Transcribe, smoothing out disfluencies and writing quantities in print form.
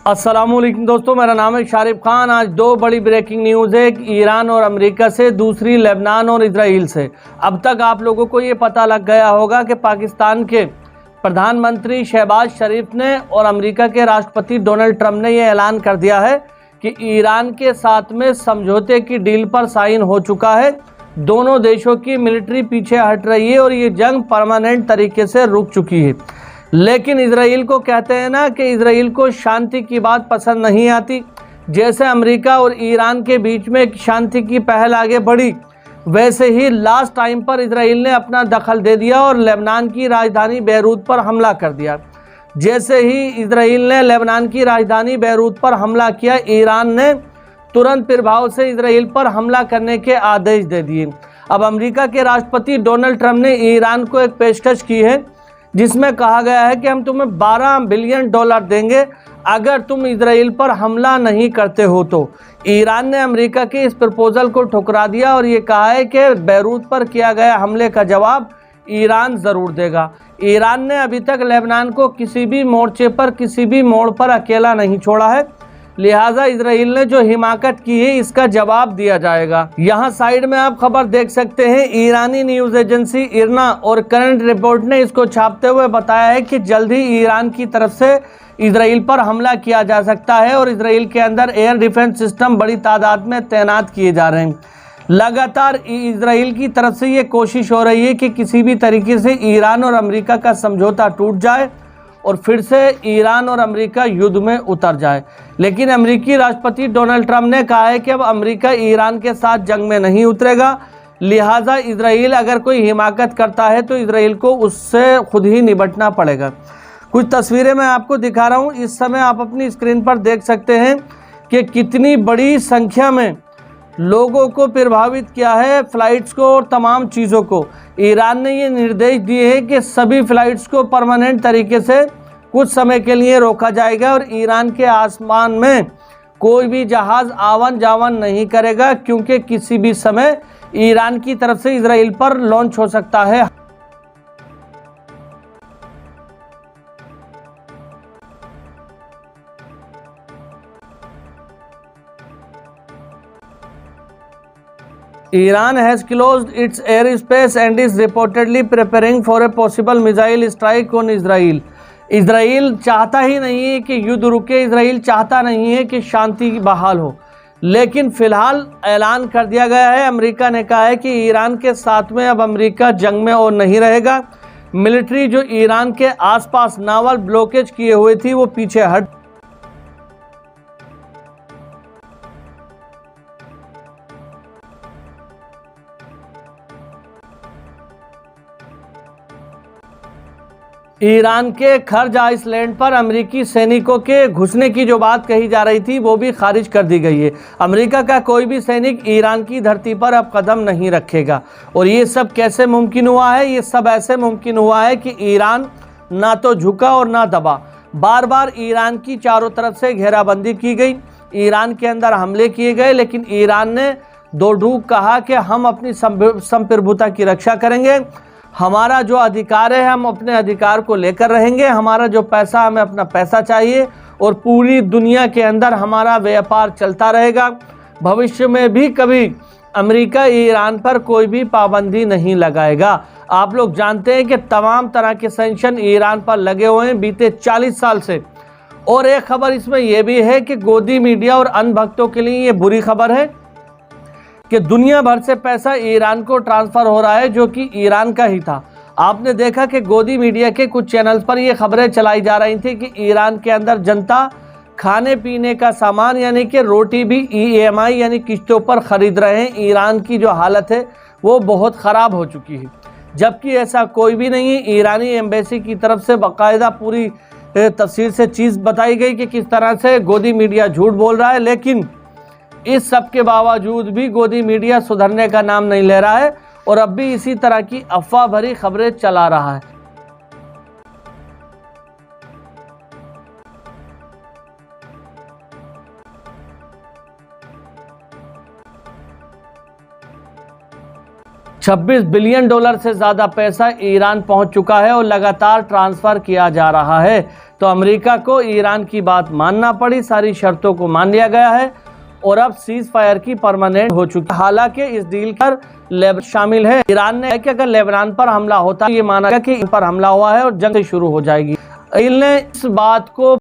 अस्सलामुअलैकुम दोस्तों, मेरा नाम है शारिफ खान। आज दो बड़ी ब्रेकिंग न्यूज़ है, एक ईरान और अमेरिका से, दूसरी लेबनान और इजराइल से। अब तक आप लोगों को ये पता लग गया होगा कि पाकिस्तान के प्रधानमंत्री शहबाज शरीफ ने और अमेरिका के राष्ट्रपति डोनाल्ड ट्रंप ने यह ऐलान कर दिया है कि ईरान के साथ में समझौते की डील पर साइन हो चुका है। दोनों देशों की मिलिट्री पीछे हट रही है और ये जंग परमानेंट तरीके से रुक चुकी है। लेकिन इजराइल को कहते हैं ना कि इजराइल को शांति की बात पसंद नहीं आती। जैसे अमेरिका और ईरान के बीच में शांति की पहल आगे बढ़ी, वैसे ही लास्ट टाइम पर इजराइल ने अपना दखल दे दिया और लेबनान की राजधानी बैरूत पर हमला कर दिया। जैसे ही इजराइल ने लेबनान की राजधानी बैरूत पर हमला किया, ईरान ने तुरंत प्रभाव से इजराइल पर हमला करने के आदेश दे दिए। अब अमेरिका के राष्ट्रपति डोनाल्ड ट्रंप ने ईरान को एक पेशकश की है जिसमें कहा गया है कि हम तुम्हें $12 बिलियन देंगे अगर तुम इजराइल पर हमला नहीं करते हो। तो ईरान ने अमेरिका के इस प्रपोजल को ठुकरा दिया और ये कहा है कि बैरूत पर किया गया हमले का जवाब ईरान ज़रूर देगा। ईरान ने अभी तक लेबनान को किसी भी मोर्चे पर, किसी भी मोड़ पर अकेला नहीं छोड़ा है, लिहाजा इजराइल ने जो हिमाकत की है इसका जवाब दिया जाएगा। यहाँ साइड में आप खबर देख सकते हैं, ईरानी न्यूज एजेंसी इरना और करंट रिपोर्ट ने इसको छापते हुए बताया है कि जल्द ही ईरान की तरफ से इजराइल पर हमला किया जा सकता है और इजराइल के अंदर एयर डिफेंस सिस्टम बड़ी तादाद में तैनात किए जा रहे हैं। लगातार इजराइल की तरफ से ये कोशिश हो रही है कि किसी भी तरीके से ईरान और अमेरिका का समझौता टूट जाए और फिर से ईरान और अमेरिका युद्ध में उतर जाए। लेकिन अमेरिकी राष्ट्रपति डोनाल्ड ट्रंप ने कहा है कि अब अमेरिका ईरान के साथ जंग में नहीं उतरेगा, लिहाजा इजराइल अगर कोई हिमाकत करता है तो इजराइल को उससे खुद ही निपटना पड़ेगा। कुछ तस्वीरें मैं आपको दिखा रहा हूँ, इस समय आप अपनी स्क्रीन पर देख सकते हैं कि कितनी बड़ी संख्या में लोगों को प्रभावित किया है, फ्लाइट्स को और तमाम चीज़ों को। ईरान ने ये निर्देश दिए हैं कि सभी फ्लाइट्स को परमानेंट तरीके से कुछ समय के लिए रोका जाएगा और ईरान के आसमान में कोई भी जहाज़ आवन जावन नहीं करेगा, क्योंकि किसी भी समय ईरान की तरफ से इजराइल पर लॉन्च हो सकता है। Iran has closed its airspace and is reportedly preparing for a possible missile strike on Israel. Israel चाहता ही नहीं है कि युद्ध रुके, इजराइल चाहता नहीं है कि शांति बहाल हो, लेकिन फिलहाल ऐलान कर दिया गया है। अमेरिका ने कहा है कि ईरान के साथ में अब अमेरिका जंग में और नहीं रहेगा। मिलिट्री जो ईरान के आसपास नावल ब्लॉकेज किए हुए थी वो पीछे हट ईरान के खर्ज आइसलैंड पर अमेरिकी सैनिकों के घुसने की जो बात कही जा रही थी वो भी खारिज कर दी गई है। अमेरिका का कोई भी सैनिक ईरान की धरती पर अब कदम नहीं रखेगा। और ये सब कैसे मुमकिन हुआ है? ये सब ऐसे मुमकिन हुआ है कि ईरान ना तो झुका और ना दबा। बार बार ईरान की चारों तरफ से घेराबंदी की गई, ईरान के अंदर हमले किए गए, लेकिन ईरान ने दो ढूक कहा कि हम अपनी संप्रभुता की रक्षा करेंगे, हमारा जो अधिकार है हम अपने अधिकार को लेकर रहेंगे, हमारा जो पैसा, हमें अपना पैसा चाहिए और पूरी दुनिया के अंदर हमारा व्यापार चलता रहेगा। भविष्य में भी कभी अमेरिका ईरान पर कोई भी पाबंदी नहीं लगाएगा। आप लोग जानते हैं कि तमाम तरह के सैंक्शन ईरान पर लगे हुए हैं बीते 40 साल से। और एक खबर इसमें यह भी है कि गोदी मीडिया और अन्य भक्तों के लिए ये बुरी खबर है कि दुनिया भर से पैसा ईरान को ट्रांसफ़र हो रहा है जो कि ईरान का ही था। आपने देखा कि गोदी मीडिया के कुछ चैनल्स पर ये खबरें चलाई जा रही थी कि ईरान के अंदर जनता खाने पीने का सामान यानी कि रोटी भी EMI यानी किस्तों पर ख़रीद रहे हैं। ईरान की जो हालत है वो बहुत ख़राब हो चुकी है, जबकि ऐसा कोई भी नहीं है। ईरानी एम्बेसी की तरफ से बाकायदा पूरी तफसील से चीज़ बताई गई कि किस तरह से गोदी मीडिया झूठ बोल रहा है, लेकिन इस सब के बावजूद भी गोदी मीडिया सुधरने का नाम नहीं ले रहा है और अब भी इसी तरह की अफवाह भरी खबरें चला रहा है। $26 बिलियन से ज़्यादा पैसा ईरान पहुंच चुका है और लगातार ट्रांसफ़र किया जा रहा है। तो अमेरिका को ईरान की बात मानना पड़ी, सारी शर्तों को मान लिया गया है और अब सीज फायर की परमानेंट हो चुकी है। हालांकि इस डील पर लेबनान शामिल है। ईरान ने कि अगर लेबनान पर हमला होता है, ये माना गया कि इन पर हमला हुआ है और जंग शुरू हो जाएगी। इसराइल ने इस बात को